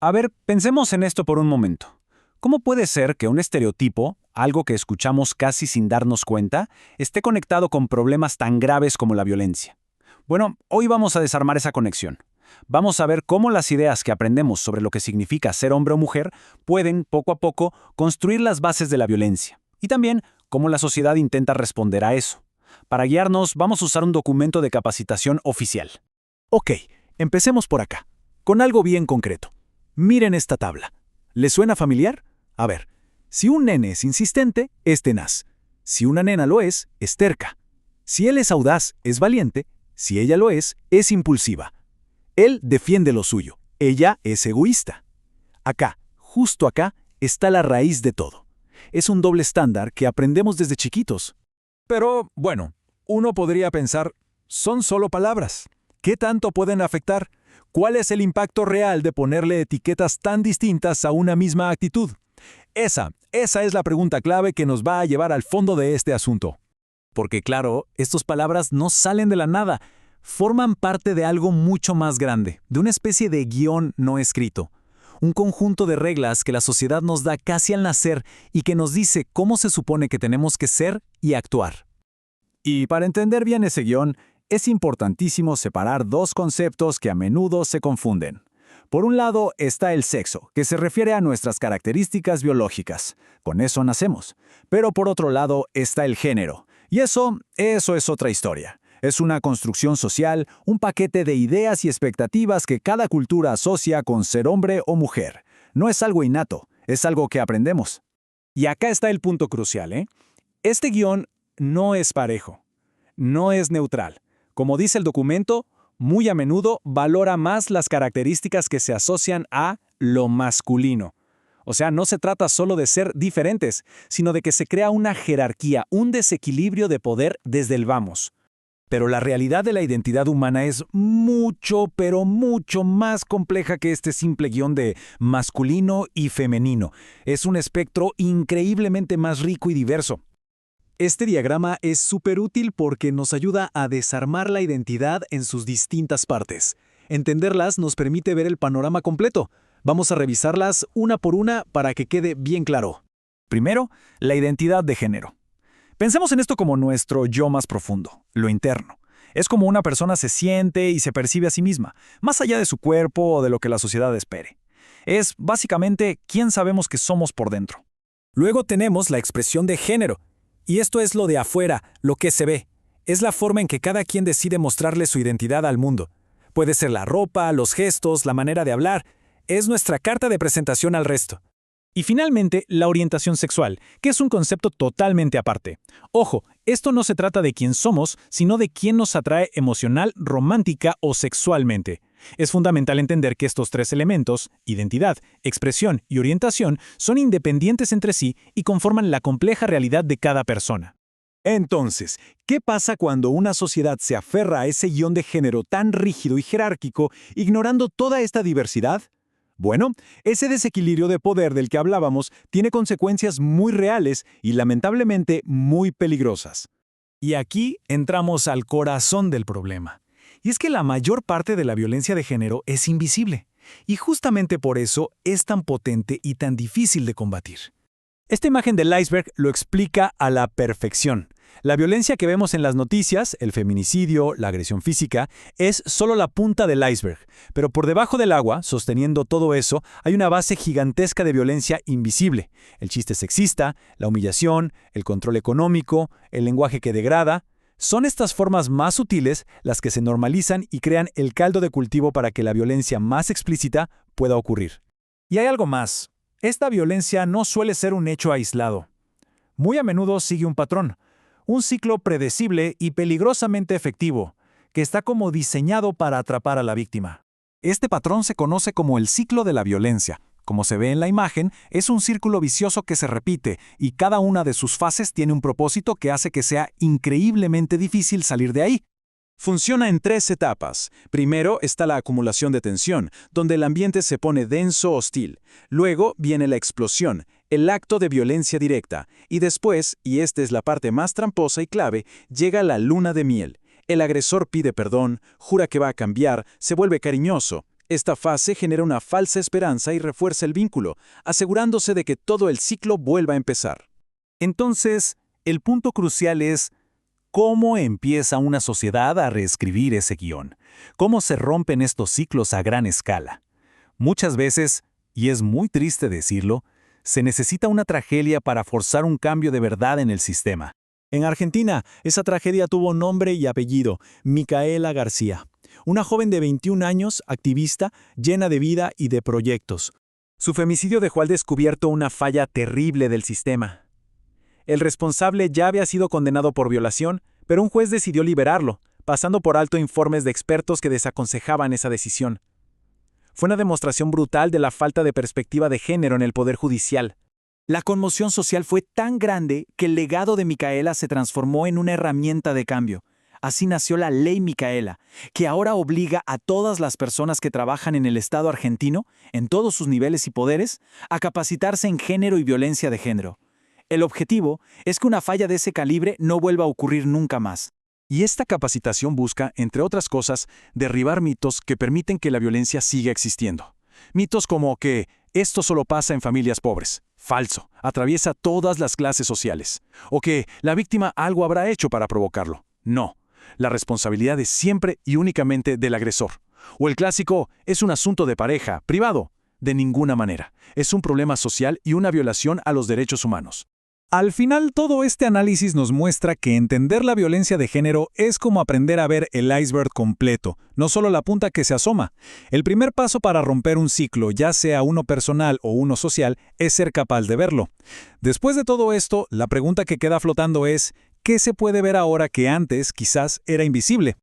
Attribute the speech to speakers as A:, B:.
A: A ver, pensemos en esto por un momento. ¿Cómo puede ser que un estereotipo, algo que escuchamos casi sin darnos cuenta, esté conectado con problemas tan graves como la violencia? Bueno, hoy vamos a desarmar esa conexión. Vamos a ver cómo las ideas que aprendemos sobre lo que significa ser hombre o mujer pueden, poco a poco, construir las bases de la violencia. Y también cómo la sociedad intenta responder a eso. Para guiarnos, vamos a usar un documento de capacitación oficial.
B: Ok, empecemos por acá, con algo bien concreto. Miren esta tabla. ¿Les suena familiar? A ver, si un nene es insistente, es tenaz. Si una nena lo es terca. Si él es audaz, es valiente. Si ella lo es impulsiva. Él defiende lo suyo. Ella es egoísta. Acá, justo acá, está la raíz de todo. Es un doble estándar que aprendemos desde chiquitos.
C: Pero, bueno, uno podría pensar, son solo palabras. ¿Qué tanto pueden afectar? ¿Cuál es el impacto real de ponerle etiquetas tan distintas a una misma actitud? Esa es la pregunta clave que nos va a llevar al fondo de este asunto.
B: Porque claro, estas palabras no salen de la nada, forman parte de algo mucho más grande, de una especie de guión no escrito. Un conjunto de reglas que la sociedad nos da casi al nacer y que nos dice cómo se supone que tenemos que ser y actuar.
A: Y para entender bien ese guión, es importantísimo separar dos conceptos que a menudo se confunden. Por un lado está el sexo, que se refiere a nuestras características biológicas. Con eso nacemos. Pero por otro lado está el género. Y eso es otra historia. Es una construcción social, un paquete de ideas y expectativas que cada cultura asocia con ser hombre o mujer. No es algo innato, es algo que aprendemos.
C: Y acá está el punto crucial, ¿eh? Este guión no es parejo, no es neutral. Como dice el documento, muy a menudo valora más las características que se asocian a lo masculino. O sea, no se trata solo de ser diferentes, sino de que se crea una jerarquía, un desequilibrio de poder desde el vamos.
B: Pero la realidad de la identidad humana es mucho, pero mucho más compleja que este simple guión de masculino y femenino. Es un espectro increíblemente más rico y diverso. Este diagrama es súper útil porque nos ayuda a desarmar la identidad en sus distintas partes. Entenderlas nos permite ver el panorama completo. Vamos a revisarlas una por una para que quede bien claro.
A: Primero, la identidad de género. Pensemos en esto como nuestro yo más profundo, lo interno. Es como una persona se siente y se percibe a sí misma, más allá de su cuerpo o de lo que la sociedad espere. Es básicamente quién sabemos que somos por dentro.
B: Luego tenemos la expresión de género. Y esto es lo de afuera, lo que se ve. Es la forma en que cada quien decide mostrarle su identidad al mundo. Puede ser la ropa, los gestos, la manera de hablar. Es nuestra carta de presentación al resto.
A: Y finalmente, la orientación sexual, que es un concepto totalmente aparte. Ojo, esto no se trata de quién somos, sino de quién nos atrae emocional, romántica o sexualmente. Es fundamental entender que estos tres elementos, identidad, expresión y orientación, son independientes entre sí y conforman la compleja realidad de cada persona.
B: Entonces, ¿qué pasa cuando una sociedad se aferra a ese guión de género tan rígido y jerárquico, ignorando toda esta diversidad? Bueno, ese desequilibrio de poder del que hablábamos tiene consecuencias muy reales y lamentablemente muy peligrosas.
A: Y aquí entramos al corazón del problema. Y es que la mayor parte de la violencia de género es invisible. Y justamente por eso es tan potente y tan difícil de combatir. Esta imagen del iceberg lo explica a la perfección. La violencia que vemos en las noticias, el feminicidio, la agresión física, es solo la punta del iceberg. Pero por debajo del agua, sosteniendo todo eso, hay una base gigantesca de violencia invisible. El chiste sexista, la humillación, el control económico, el lenguaje que degrada. Son estas formas más sutiles las que se normalizan y crean el caldo de cultivo para que la violencia más explícita pueda ocurrir. Y hay algo más. Esta violencia no suele ser un hecho aislado. Muy a menudo sigue un patrón. Un ciclo predecible y peligrosamente efectivo, que está como diseñado para atrapar a la víctima. Este patrón se conoce como el ciclo de la violencia. Como se ve en la imagen, es un círculo vicioso que se repite y cada una de sus fases tiene un propósito que hace que sea increíblemente difícil salir de ahí.
C: Funciona en tres etapas. Primero está la acumulación de tensión, donde el ambiente se pone denso, hostil. Luego viene la explosión, el acto de violencia directa. Y después, y esta es la parte más tramposa y clave, llega la luna de miel. El agresor pide perdón, jura que va a cambiar, se vuelve cariñoso.
B: Esta fase genera una falsa esperanza y refuerza el vínculo, asegurándose de que todo el ciclo vuelva a empezar.
A: Entonces, el punto crucial es cómo empieza una sociedad a reescribir ese guión, cómo se rompen estos ciclos a gran escala. Muchas veces, y es muy triste decirlo, se necesita una tragedia para forzar un cambio de verdad en el sistema.
C: En Argentina, esa tragedia tuvo nombre y apellido, Micaela García. Una joven de 21 años, activista, llena de vida y de proyectos. Su femicidio dejó al descubierto una falla terrible del sistema. El responsable ya había sido condenado por violación, pero un juez decidió liberarlo, pasando por alto informes de expertos que desaconsejaban esa decisión. Fue una demostración brutal de la falta de perspectiva de género en el Poder Judicial. La conmoción social fue tan grande que el legado de Micaela se transformó en una herramienta de cambio. Así nació la Ley Micaela, que ahora obliga a todas las personas que trabajan en el Estado argentino, en todos sus niveles y poderes, a capacitarse en género y violencia de género. El objetivo es que una falla de ese calibre no vuelva a ocurrir nunca más.
B: Y esta capacitación busca, entre otras cosas, derribar mitos que permiten que la violencia siga existiendo. Mitos como que esto solo pasa en familias pobres. Falso, atraviesa todas las clases sociales. O que la víctima algo habrá hecho para provocarlo. No, la responsabilidad es siempre y únicamente del agresor. O el clásico, es un asunto de pareja, privado. De ninguna manera. Es un problema social y una violación a los derechos humanos.
C: Al final, todo este análisis nos muestra que entender la violencia de género es como aprender a ver el iceberg completo, no solo la punta que se asoma. El primer paso para romper un ciclo, ya sea uno personal o uno social, es ser capaz de verlo. Después de todo esto, la pregunta que queda flotando es, ¿qué se puede ver ahora que antes quizás era invisible?